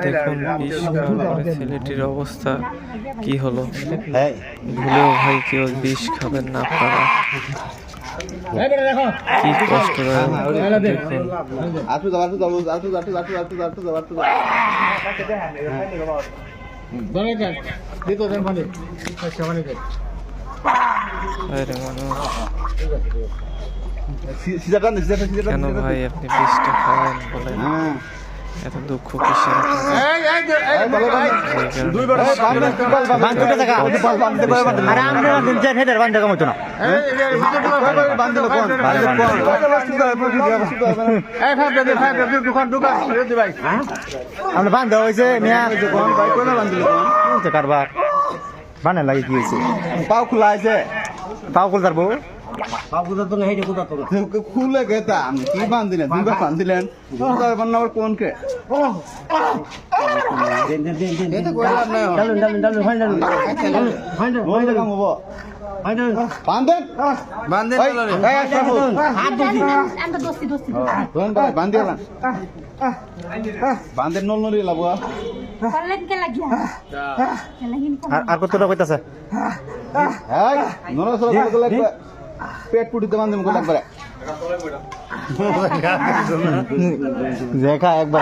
দেখুন বিষ খাওয়ার পরে ছেলেটির অবস্থা কি হলো। ভুলেও ভাই কেউ বিষ খাবেন না আপনারা, কি কষ্টদায়ক কেন ভাই আপনি বিষটা খাবেন বলেন, এত দুঃখ কিসের? বান্ধব হয়েছে কারবার বানে লাগে কি হয়েছে? পাও খোলা আছে, পাও খুলতার বউ খুলে গেতা কি বান্ধিলেন? দুইবার বান্ধিলেন কোনকে বান্ধের নল নলি লাভ আর কতটা কইতাছে পেট পুটিতে বান্ধে মুখ একবারে দেখা একবার